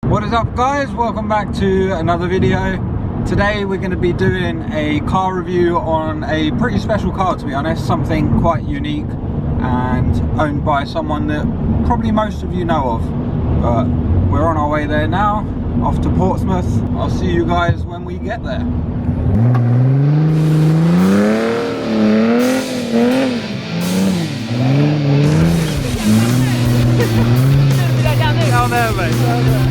What is up, guys? Welcome back to another video. Today we're going to be doing a car review on a pretty special car, to be honest. Something quite unique and owned by someone that probably most of you know of. But we're on our way there now, off to Portsmouth. I'll see you guys when we get there. Down there, mate. Down there.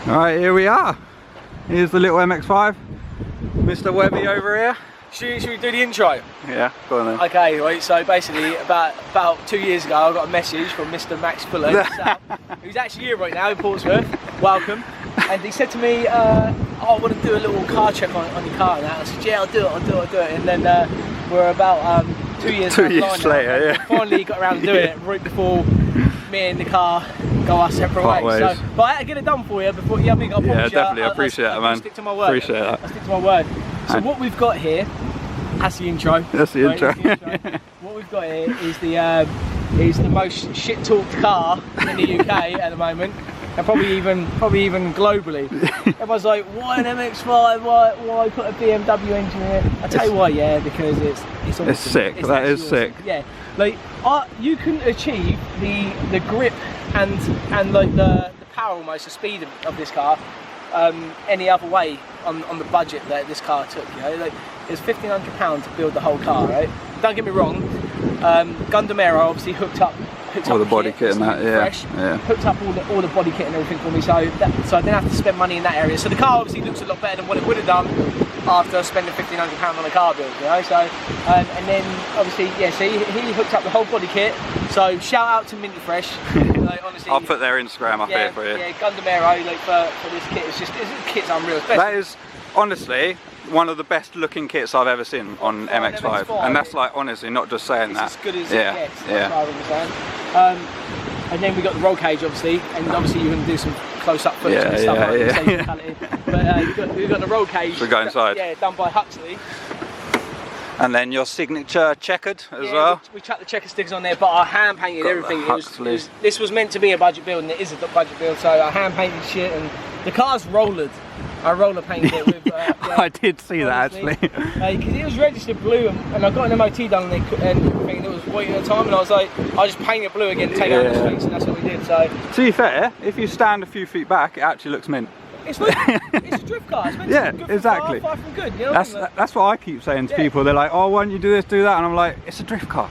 Alright, here we are. Here's the little MX5. Mr. Webby over here. Should we do the intro? Yeah, go on then. Okay, right, so basically about 2 years ago I got a message from Mr. Max Fuller, who's actually here right now in Portsmouth. Welcome. And he said to me, oh, I want to do a little car check on your car and that. I said, yeah, I'll do it. And then we're about 2 years later, yeah. Finally got around to doing it right before me and the car go our separate ways. So, but I had to get it done for you before. Yeah, I think I promise you. Definitely. I appreciate that, man. Stick to my word. Appreciate that. I stick to my word. So what we've got here, that's the intro. That's the intro. What we've got here is the most shit-talked car in the UK at the moment, and probably even globally. Everyone's like, why an MX5? Why put a BMW engine in it? I tell you why, yeah, because it's sick. That is sick. Yeah, like you couldn't achieve the grip and like the power, almost the speed of this car any other way on the budget that this car took. You know, like it's £1,500 to build the whole car, right? Don't get me wrong. Gundamero obviously hooked up all the body kit and that, yeah. Hooked up all the body kit and everything for me, so I didn't have to spend money in that area. So the car obviously looks a lot better than what it would have done after spending £1,500 on a car build, you know. So and then obviously, yeah, so he hooked up the whole body kit. So shout out to Minty Fresh. Like, honestly, I'll put their Instagram up here for you. Yeah, Gundamero, like for this kit, it's kit's unreal. That is honestly one of the best looking kits I've ever seen on MX5, and that's like honestly not just saying that. It's as good as it gets. Yeah. And then we got the roll cage, obviously, and obviously you're going to do some close-up footage and stuff like that. But we've got the roll cage. Should we go inside? Yeah, done by Huxley. And then your signature checkered as well. We chucked the checker stickers on there, but I hand painted everything. This was meant to be a budget build, and it is a budget build, so I hand painted shit, and the car's rollered. I roller painted it with. I did see that actually. Because it was registered blue, and I got an MOT done and everything, and it was waiting at the time, and I was like, I just paint it blue again, take out the streets, and that's what we did. So. To be fair, if you stand a few feet back, it actually looks mint. It's like, it's a drift car. It's meant to be good exactly. Far from good. You know that's what I keep saying to people. They're like, oh, why don't you do this, do that? And I'm like, it's a drift car.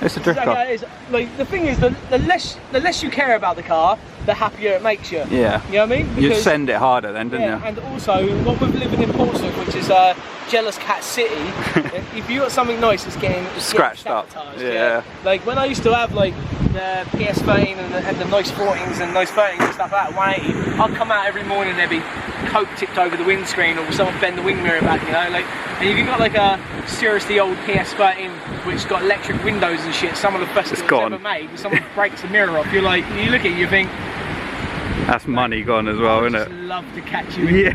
It's a drift car. It is. Like, the thing is, the less you care about the car, the happier it makes you. Yeah. You know what I mean? Because, you'd send it harder then, didn't you? And also, what we're living in Portsmouth, which is Jealous Cat City, if you got something nice, it's getting scratched up. Yeah. Like when I used to have like the PS13 and the nice 14s and nice 13s and stuff like that, 180, I'd come out every morning, there'd be coke tipped over the windscreen, or someone bend the wing mirror back, you know, like. And if you've got like a seriously old PS13 which got electric windows and shit, some of the best it's ever made, if someone breaks the mirror off, you're like, you look at it, you think, that's money gone as well, isn't it? I just love to catch you.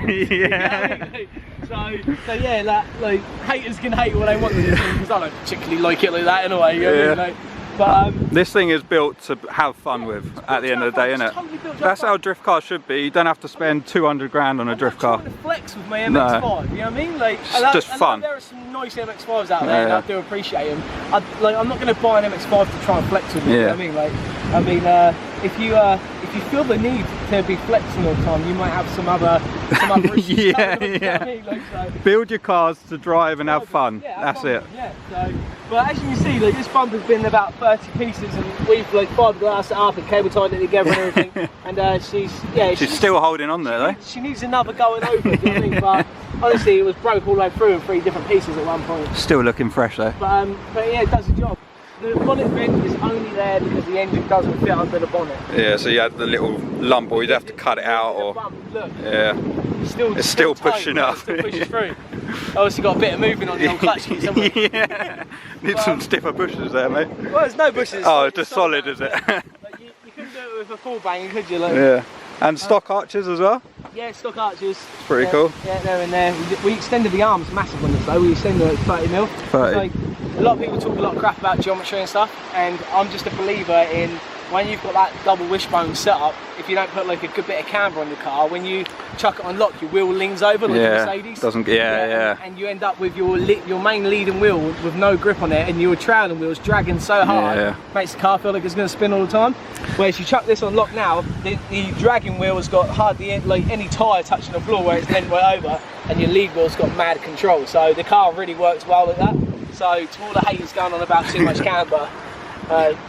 So yeah, like haters can hate what they want with this thing, because I don't particularly like it like that anyway. You know what I mean? But this thing is built to have fun with at the end of the day, isn't it? Totally that's how a drift car should be. You don't have to spend 200 grand on a drift car. I'm not trying to flex with my MX5, you know what I mean? Like, it's just fun. There are some nice MX5s out there, and I do appreciate them. I'm not going to buy an MX5 to try and flex with it. You know what I mean? Like, if you you feel the need to be flexing all the time, you might have some other issues. Yeah. Build your cars to drive and have fun. Yeah, that's it. Yeah. So, but as you can see, like, this bumper's been about 30 pieces, and we've like fiberglassed it up and cable tied it together and everything. And she's still holding on there though. She needs another going over. Do you know what I mean? But honestly, it was broke all the way through in 3 different pieces at one point. Still looking fresh though. But yeah, it does the job. The bonnet vent is only there because the engine doesn't fit under the bonnet. Yeah, so you had the little lump, or you'd have to cut it out, or look, yeah, it's still pushing up. It still pushes through. Obviously got a bit of movement on the old clutch key somewhere. Yeah, need some stiffer bushes there, mate. Well, there's no bushes. Oh, it's just solid, is it? Like, you couldn't do it with a full bang, could you? Like, yeah, and stock arches as well. Yeah, stock arches. It's pretty cool. Yeah, they're in there. We extended the arms massive on this though. We extended it 30mm. 30. Like, a lot of people talk a lot of crap about geometry and stuff, and I'm just a believer in when you've got that double wishbone setup, if you don't put like a good bit of camber on the car, when you chuck it on lock, your wheel leans over like a Mercedes. Doesn't, yeah. And you end up with your main leading wheel with no grip on it, and your trailing wheel's dragging so hard, makes the car feel like it's going to spin all the time. Whereas you chuck this on lock now, the dragging wheel has got hardly any tyre touching the floor where it's leant right over, and your lead wheel's got mad control. So the car really works well like that. So to all the haters going on about too much camber,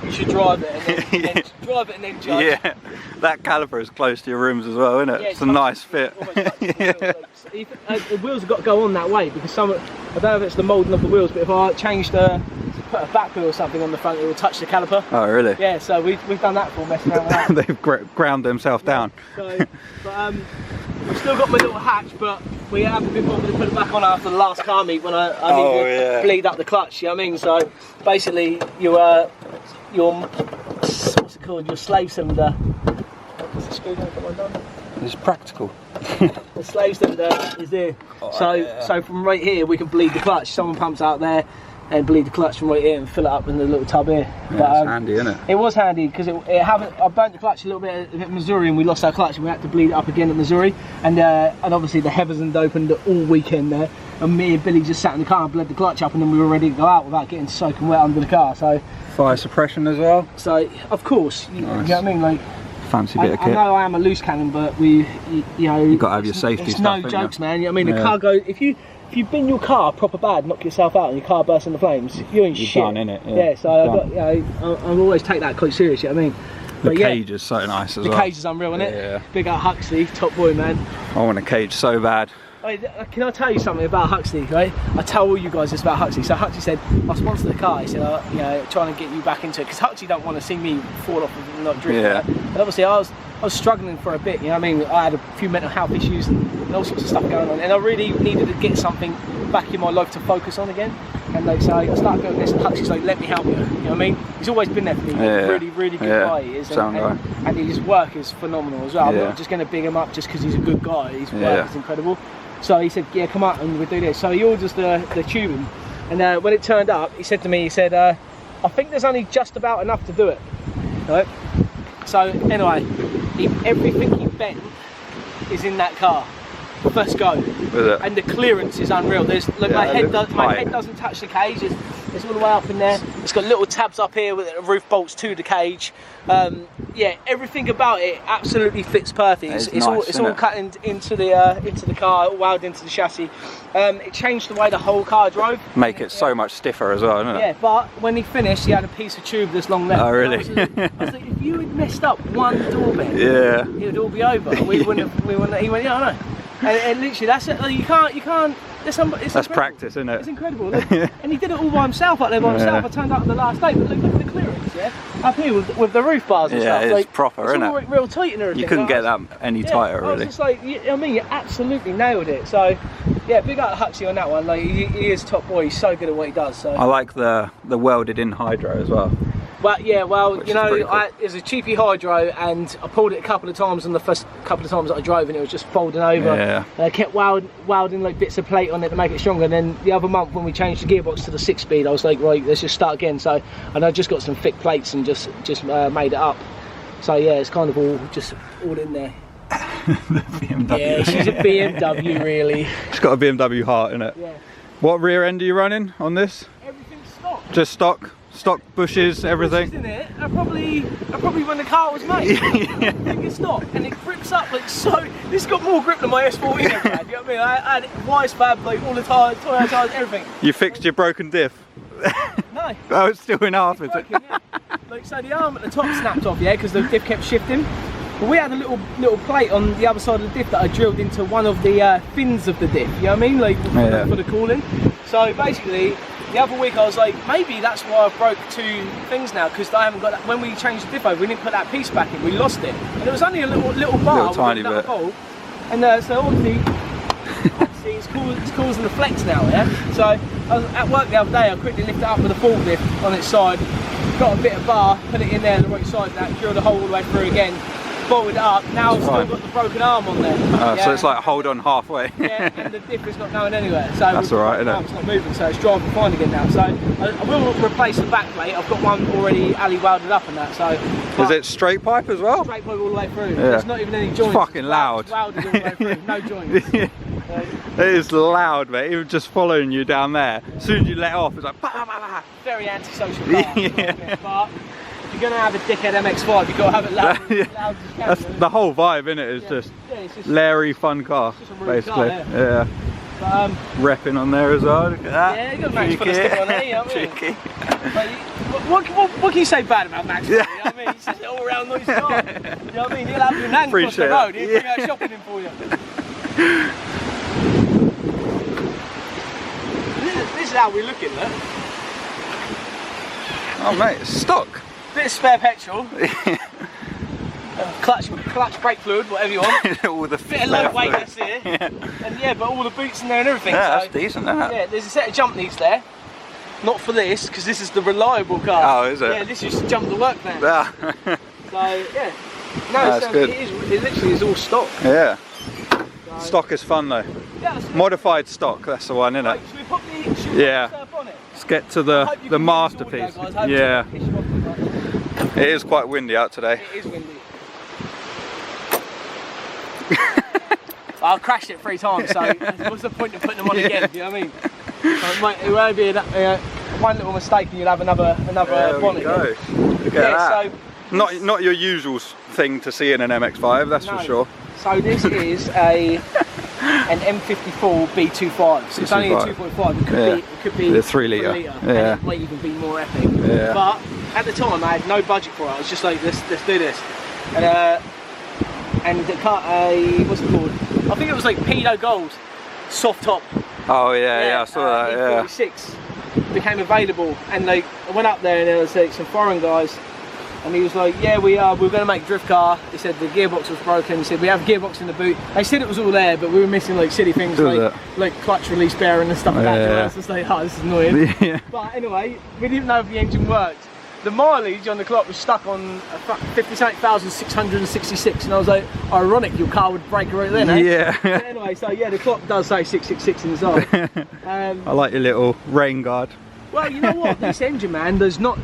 you should drive it and then drive it and then judge. Yeah, that caliper is close to your rims as well, isn't it? Yeah, it's a nice fit. The wheels have got to go on that way because I don't know if it's the moulding of the wheels, but if I change put a back wheel or something on the front, it will touch the caliper. Oh really? Yeah, so we've done that for messing around with that. They've ground themselves down. So, but I've still got my little hatch, but we haven't been bothered to put it back on after the last car meet when I needed to bleed up the clutch, you know what I mean? So basically your what's it called, your slave cylinder. Is the screwdriver done? It's practical. The slave cylinder is there. So from right here we can bleed the clutch. Someone pumps out there and bleed the clutch from right here and fill it up in the little tub here. Yeah, but, it's handy, isn't it? It was handy because I burnt the clutch a little bit at Missouri, and we lost our clutch and we had to bleed it up again at Missouri. And obviously the heavers hadn't opened all weekend there, and me and Billy just sat in the car and bled the clutch up, and then we were ready to go out without getting soaking wet under the car. So fire suppression as well. So of course, you know what I mean, like. Fancy bit of kit. I know I am a loose cannon, but you know, you've got to have your safety it's stuff. No jokes, man. You know what I mean? The car goes, if you bin your car proper bad, knock yourself out, and your car bursts into flames, you're in shit. Done, innit? Yeah. So I always take that quite serious. You know what I mean? The cage is so nice as well. The cage is unreal, isn't it? Yeah. Big up Huxley, top boy, man. I want a cage so bad. Can I tell you something about Huxley, right? I tell all you guys this about Huxley. So Huxley said, I sponsored the car. He said, you know, trying to get you back into it, because Huxley don't want to see me fall off and not drink. Yeah. Right? And obviously I was struggling for a bit, you know what I mean? I had a few mental health issues and all sorts of stuff going on, and I really needed to get something back in my life to focus on again. And like, so I started doing this, and Huxley's like, let me help you. You know what I mean? He's always been there for me. Really, really good guy he is. And his work is phenomenal as well. I'm not just going to big him up just because he's a good guy. His work is incredible. So he said, yeah, come on, and we'll do this. So he orders the tubing, and when it turned up, he said to me, I think there's only just about enough to do it. Right? So anyway, everything he bent is in that car. First go. And the clearance is unreal. My head doesn't touch the cage. It's all the way up in there. It's got little tabs up here with the roof bolts to the cage. Yeah, everything about it absolutely fits perfect. It's all cut into the car, all wound into the chassis. It changed the way the whole car drove. Make it so much stiffer as well, doesn't it? Yeah, but when he finished, he had a piece of tube this long left. Oh really? I was like, if you had messed up one door bend, it would all be over. And he went, yeah, I know. And literally, that's it. Like, you can't. That's practice, isn't it? It's incredible. Look, and he did it all by himself, up there by himself. I turned up on the last day, but look at the clearance, up here with the roof bars and stuff. Yeah, it's like, proper, isn't it? Real tight and everything. You couldn't get that any tighter, really. I was just like, I mean, you absolutely nailed it. So, yeah, big up Huxley on that one. Like, he is top boy. He's so good at what he does. So I like the welded in hydro as well. Well, yeah, well, you know, cool. It was a cheapy hydro, and I pulled it a couple of times on the first couple of times that I drove, and it was just folding over. Yeah. And I kept welding like bits of plate on it to make it stronger. And then the other month when we changed the gearbox to the 6-speed, I was like, right, let's just start again. So, and I just got some thick plates and just made it up. So yeah, it's kind of all in there. The BMW. Yeah, she's a BMW, really. It's got a BMW heart in it. Yeah. What rear end are you running on this? Everything's stock. Just stock. stock bushes, everything. In it, probably when the car was made. Finger stock, and it grips up like so. This got more grip than my S14 ever had. You know what I mean? I had wise fab, like all the tires, everything. You fixed your broken diff? No. Oh, it's still in half, is it? Yeah. Like so, the arm at the top snapped off, yeah, because the diff kept shifting. But we had a little plate on the other side of the diff that I drilled into one of the fins of the diff. You know what I mean? Like for the cooling. So basically, the other week I was like, maybe that's why I broke 2 things now, because I haven't got that. When we changed the diff over, we didn't put that piece back in. We lost it, and it was only a little bar, tiny bit. Hole. And so obviously it's causing the flex now. Yeah. So I was at work the other day. I quickly lifted it up with a forklift on its side, got a bit of bar, put it in there on the right side, and that drilled the hole all the way through again. Bolted it up. Now I've still got the broken arm on there. So it's like hold on halfway. Yeah, and the diff is not going anywhere. So that's alright, isn't it? It's not moving, so it's driving fine again now. So I will replace the back plate. I've got one already alley welded up and that. So is it straight pipe as well? Straight pipe all the way through. Yeah. There's not even any joints. It's fucking loud. It's welded all the way through, no joints. It is loud, mate. Even just following you down there. As soon as you let off, it's like bah, bah, bah. Very antisocial car. Yeah. But if you're gonna have a dickhead MX5, you've got to have it loud, loud as you can. That's the whole vibe, innit? It's just Larry fun car, basically. Car, yeah. But, repping on there as well. Look at that. Yeah, you got Max put a stick on there, you know what I mean? Cheeky. What can you say bad about Max? You know what I mean? He's just an all-round nice guy. You know what I mean? He'll have your nan across the road. He'll bring out shopping in for you. This is how we're looking, look. Oh mate, it's stock. Bit of spare petrol. Clutch, brake fluid, whatever you want. All the bit of low weight, that's it. Yeah. And yeah, but all the boots in there and everything. Yeah, so, that's decent, that. Yeah, there's a set of jump leads there. Not for this, because this is the reliable car. Oh, is it? Yeah, this is jump the work van. Yeah. So yeah. No, so good. it literally is all stock. Yeah. So, stock is fun though. Yeah, modified stock, that's the one, isn't it? Right, should we put the surf on it? Let's get to the masterpiece. Yeah. It is quite windy out today. It is windy. I've crashed it 3 times, so what's the point of putting them on again? You know what I mean? It won't be one little mistake and you'll have another bonnet. There we go. Look at that. So not your usual thing to see in an MX5, that's for sure. So this is an M54 B25. So it's only a 2.5. It could be the 3 litre. Yeah. And it might even be more epic. Yeah. But at the time I had no budget for it. I was just like, let's do this. And the car, what's it called? I think it was like Pedo Gold, soft top. Oh yeah, I saw that. Yeah. E46 became available, and like I went up there and there was like some foreign guys, and he was like, yeah, we're going to make a drift car. He said the gearbox was broken. He said we have a gearbox in the boot. They said it was all there, but we were missing like silly things like clutch release bearing and stuff like that. I was just like, oh, this is annoying. Yeah. But anyway, we didn't know if the engine worked. The mileage on the clock was stuck on 58,666, and I was like, ironic, your car would break right then, eh? Yeah. But anyway, so yeah, the clock does say 666 in the side. I like your little rain guard. Well, you know what? This engine, man, does not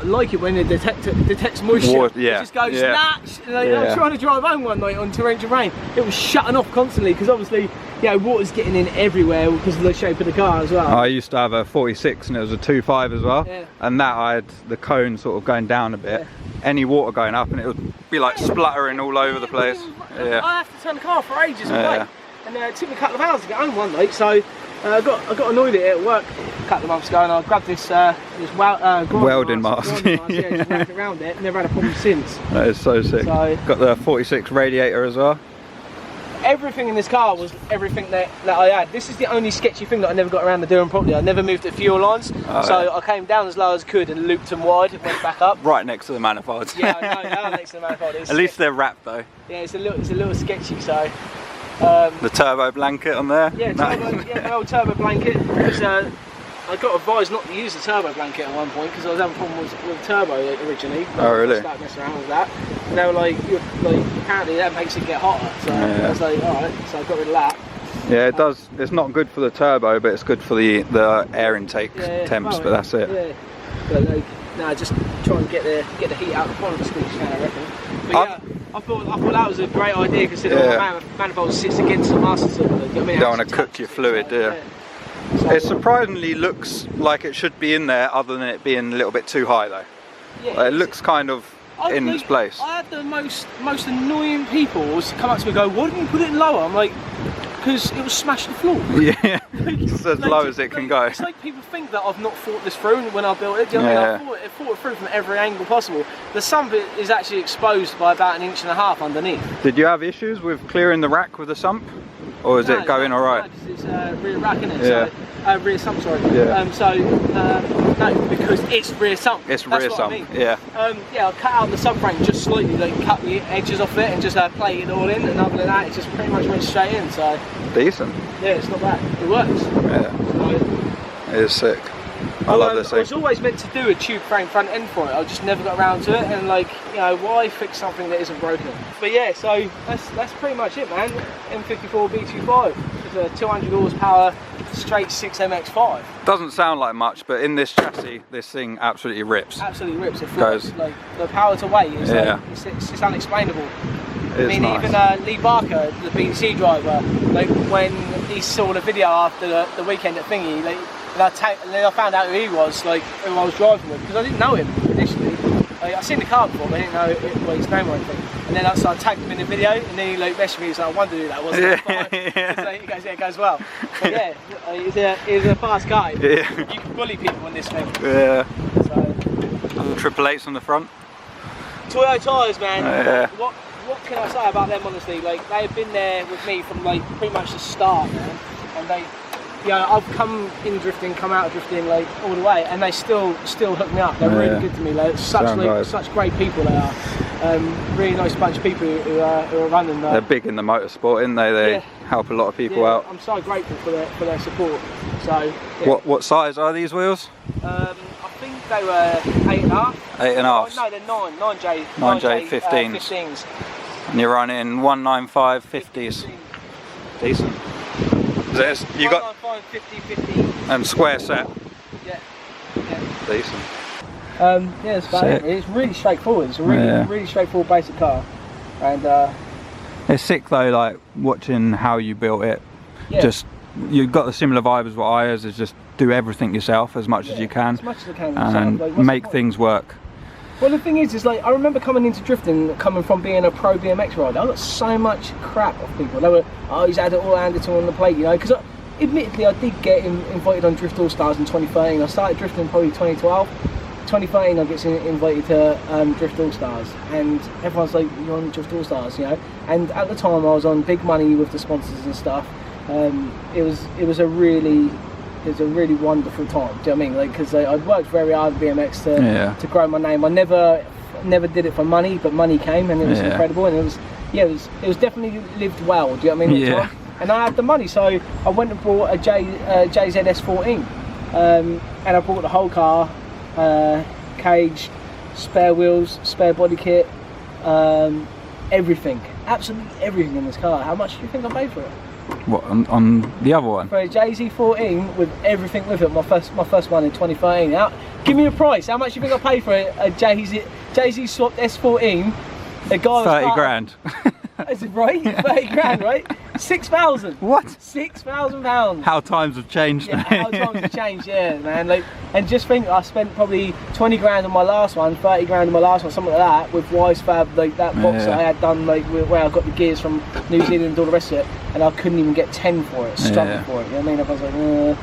like it when it detects moisture. It just goes, nah. I was trying to drive home one night on torrential rain. It was shutting off constantly because obviously, you know, water's getting in everywhere because of the shape of the car as well. I used to have a 46 and it was a 2.5 as well. Yeah. And that I had the cone sort of going down a bit. Yeah. Any water going up and it would be like spluttering all over the place. Yeah. I have to turn the car for ages away. And it took me a couple of hours to get home one night, so I got annoyed at it at work a couple of months ago, and I grabbed this welding mask. Just wrapped it around it, never had a problem since. That is so sick. So, got the 46 radiator as well. Everything in this car was everything that I had. This is the only sketchy thing that I never got around to doing properly. I never moved the fuel lines, so I came down as low as I could and looped them wide and went back up. Right next to the manifolds. Yeah, I know, now next to the manifold. At least they're wrapped though. Yeah, it's a little sketchy. So the turbo blanket on there. Yeah, the old turbo blanket. I got advised not to use the turbo blanket at one point because I was having problems with turbo originally. Oh really? I started messing around with that. And they were like, apparently that makes it get hotter. So I was like, alright, so I got rid of that. Yeah, it does. It's not good for the turbo, but it's good for the air intake temps. But that's it. Yeah. But like, no, just try and get the heat out the bonnet squeeze, I reckon. But yeah, I thought that was a great idea considering my manifold sits against the master cylinder. You know what I mean? You don't want to cook your fluid, do you? So, it surprisingly looks like it should be in there, other than it being a little bit too high though. yeah, Like, it looks kind of in its place. I had the most annoying people come up to me and go, why didn't you put it in lower? I'm like, because it was smashed the floor. Yeah, it's as low as it can go. It's like people think that I've not thought this through when I built it. Do you know what I mean? I thought it through from every angle possible. The sump is actually exposed by about 1.5 inches underneath. Did you have issues with clearing the rack with the sump? Or is it going alright? No, because it's rear rack, isn't it? Yeah. So, rear sump, sorry. Yeah. No, because it's rear sump. It's That's rear what sump, I mean. yeah. Yeah, I cut out the subframe just slightly, like cut the edges off it and just plate it all in, and other than that, it just pretty much went straight in. So decent. yeah, it's not bad. It works. Yeah. So, it is sick. I love this I thing. was always meant to do a tube frame front end for it. I just never got around to it, and like, you know, why fix something that isn't broken? But yeah, so that's pretty much it, man. M54 B25. It's a 200 horsepower straight 6 Mx5. Doesn't sound like much, but in this chassis, this thing absolutely rips. Absolutely rips. It flies. Like the power to weight is like, it's just unexplainable. It's I mean, nice. even Lee Barker, the BBC driver, like when he saw the video after the weekend at Thingy, like, and then I found out who he was, like who I was driving with, because I didn't know him initially. Like, I've seen the car before, but I didn't know what his name or anything. And then I tagged him in the video, and then he like messaged me. He was like, "I wondered who that was." Yeah. So he goes, "Yeah, it goes well." But yeah, he's a fast guy. Yeah. You can bully people on this thing. Yeah. So, Triple Eights on the front. Toyo tyres, man. Yeah. What can I say about them, honestly? Like, they've been there with me from like pretty much the start, man. And they, you know, I've come in drifting, come out drifting, like all the way, and they still hook me up. They're really good to me. Like, such great people they are. Really nice bunch of people who are running. They're big in the motorsport, aren't they? They help a lot of people out. I'm so grateful for their support. So yeah. What size are these wheels? I think they were 8.5. 8.5. Oh, no, they're 9J 15s. And you're running 195 50s. Decent. You got 195 50 50. and square set. Yeah. Decent. Yeah, that's about it. It's really straightforward. It's a really straightforward basic car, and it's sick though. Like watching how you built it. Yeah. Just you've got the similar vibe as what I has. Is just do everything yourself as much as you can, as much as I can, and like, make things work. Well, the thing is like, I remember coming into drifting, coming from being a pro BMX rider, I got so much crap off people. They were, oh, he's had it all handed to him on the plate, you know, because admittedly I did get invited on Drift All Stars in 2013. I started drifting probably 2012. 2013 I get invited to Drift All Stars, and everyone's like, you're on Drift All Stars, you know, and at the time I was on big money with the sponsors and stuff. It was a really wonderful time. Do you know what I mean? Like, because I'd worked very hard at BMX to grow my name. I never did it for money, but money came, and it was incredible. And it was definitely lived well. Do you know what I mean? Yeah. And I had the money, so I went and bought a JZ S14, and I bought the whole car, cage, spare wheels, spare body kit, everything, absolutely everything in this car. How much do you think I paid for it? What on the other one? For a JZ14 with everything with it, my first one in 2013. Give me a price. How much do you think I paid for a JZ swapped S14? A guy 30 grand. Is it right? 30 grand, right? 6,000. What? £6,000. How times have changed. Yeah, how times have changed, yeah, man. Like, and just think, I spent probably 20 grand on my last one, 30 grand on my last one, something like that, with Wise Fab, like that box that I had done, like where I got the gears from New Zealand and all the rest of it, and I couldn't even get 10 for it, struggled for it. You know what I mean? I was like,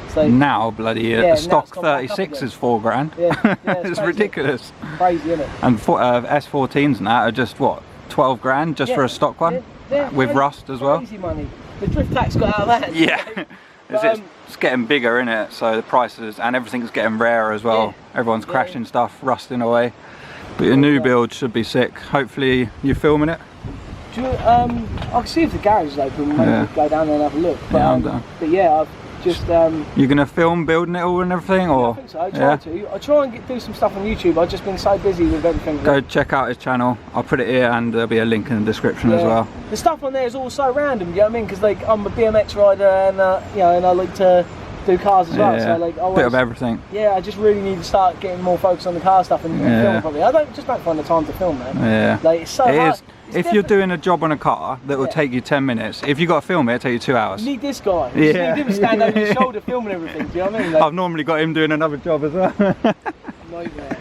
it's like now bloody stock 36 is 4 grand. Yeah, it's ridiculous. Crazy, isn't it? And S14s and that are just what, 12 grand just for a stock one, with rust as well. Crazy money. The drift tax got out of that. Yeah, it's getting bigger, isn't it? So the prices and everything's getting rarer as well. Everyone's crashing stuff, rusting away. But your new build should be sick. Hopefully you're filming it. Do you, I can see if the garage is open. Maybe go down there and have a look. But, I'm down. But yeah, I've just. You're gonna film building it all and everything, or? Yeah, I think so. I try to. I try and do some stuff on YouTube. I've just been so busy with everything. Go check out his channel. I'll put it here, and there'll be a link in the description as well. The stuff on there is all so random. You know what I mean? Because like I'm a BMX rider, and you know, and I like to do cars as well. So like, bit of everything. Yeah, I just really need to start getting more focused on the car stuff and film probably. I just don't find the time to film, man. Yeah. Like it's so hard. if you're doing a job on a car that will take you 10 minutes, if you got to film it, it'll take you 2 hours. You need this guy. You need him to stand over your shoulder filming everything. Do you know what I mean? Like, I've normally got him doing another job as well. Nightmare.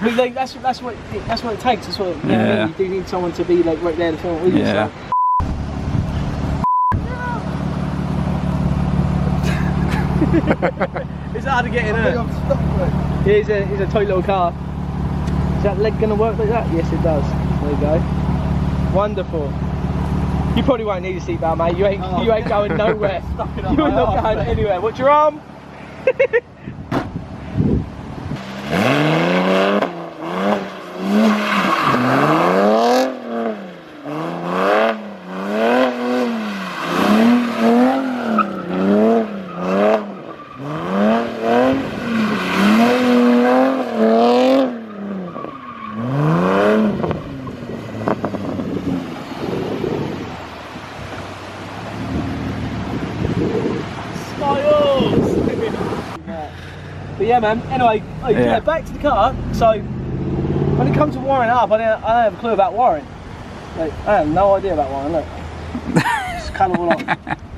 But like that's what it takes. That's what you know what I mean? You do need someone to be like right there to film it with you. So. It's hard to get in it. Here's a tight little car. Is that leg gonna work like that? Yes, it does. There you go. Wonderful. You probably won't need a seatbelt, mate. You ain't going nowhere. You're not going anywhere. What's your arm? But yeah, man, anyway, back to the car. So when it comes to wiring up, I don't have a clue about wiring. Like, I have no idea about wiring. Look, just cut it all off,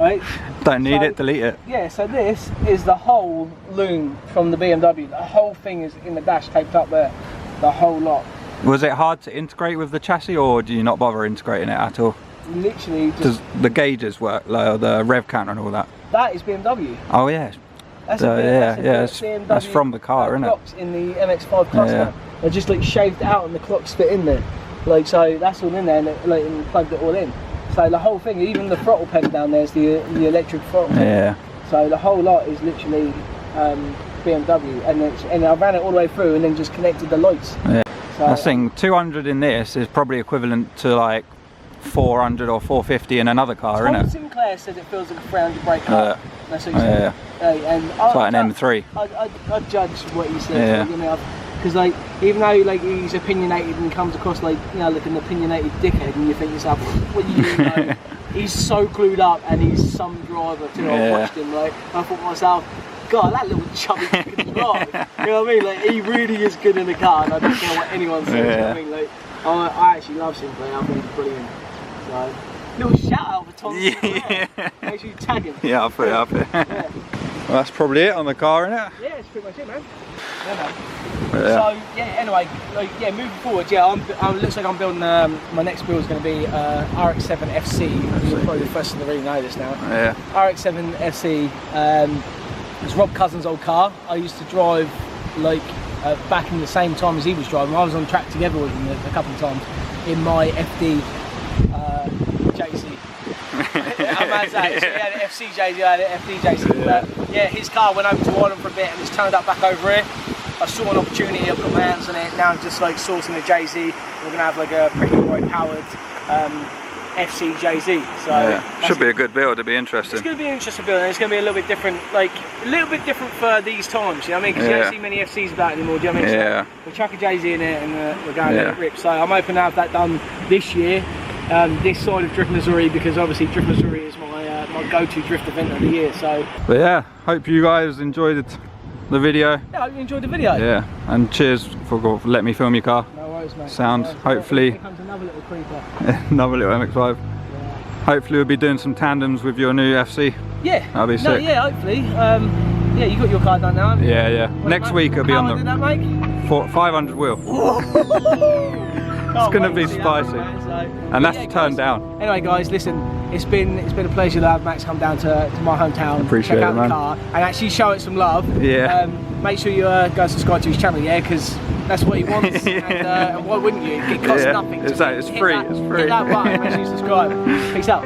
right? Don't need it, delete it. Yeah, so this is the whole loom from the BMW. The whole thing is in the dash taped up there, the whole lot. Was it hard to integrate with the chassis, or do you not bother integrating it at all? Literally just... Does the gauges work, like the rev counter and all that? That is BMW. Oh yeah. That's that's from the car, isn't it? Clocks in the MX5 cluster. Yeah. They're just like shaved out and the clocks fit in there. Like, so that's all in there, and and plugged it all in. So the whole thing, even the throttle pedal down there is the electric throttle. Yeah. So the whole lot is literally BMW, and I ran it all the way through and then just connected the lights. Yeah. So, I think 200 in this is probably equivalent to like 400 or 450 in another car, isn't it? Sinclair says it feels like a 300 brake car. That's what he said. And it's like an M3. I judge what he says. Because like, even though like he's opinionated and comes across like, you know, like an opinionated dickhead, and you think to yourself, what do you know? He's so clued up, and he's some driver too. I watched him. Like, I thought to myself, God, that little chubby can drive. You know what I mean? Like, he really is good in the car, and I don't care what anyone says. You know what I mean? Like, I actually love Sinclair. I think he's brilliant. So, little shout out for Tom. Make sure you tag him. Yeah, I'll put it up here. Well, that's probably it on the car, isn't it? Yeah, it's pretty much it, man. So yeah, anyway, like, moving forward, looks like I'm building. My next build is going to be RX-7 FC. You're probably the first to really know this now. Yeah. RX-7 FC. It's Rob Cousins' old car. I used to drive like back in the same time as he was driving. I was on track together with him a couple of times in my FD JC. I'm mad at that. So he had an FC JC, I had an FD JC. But yeah, his car went over to Ireland for a bit and it's turned up back over here. I saw an opportunity, I put my hands on it. Now I'm just like sourcing a JZ. We're gonna have like a pretty powered FC JZ. So should be a good build. It'll be interesting. It's gonna be an interesting build, and it's gonna be a little bit different, like a little bit different for these times. You know what I mean? Because you don't see many FCs about anymore. Do you know what I mean? Yeah. So we'll chuck a JZ in it, and we're going to let it rip. So I'm hoping to have that done this year. This side of Drift Missouri, because obviously Drift Missouri is my go-to drift event of the year. So. But yeah, hope you guys enjoyed the video. Yeah, I hope you enjoyed the video. Yeah, and cheers for letting me film your car. No worries, mate. Sound. Hopefully. Here comes another little creeper. Another little MX5. Yeah. Hopefully we'll be doing some tandems with your new FC. Yeah. That'll be sick. Yeah, hopefully. Yeah, you got your car done now, haven't you? Yeah. Next week it'll be on the. How much did that make? 500 wheel. It's gonna be spicy, and that's turned down. Anyway, guys, listen, it's been a pleasure to have Max come down to my hometown, Appreciate check out it, man. the car, and actually show it some love. Yeah. Make sure you go and subscribe to his channel, because that's what he wants. And why wouldn't you? It costs nothing. It's free. It's free. Hit that button, make sure you subscribe. Peace out.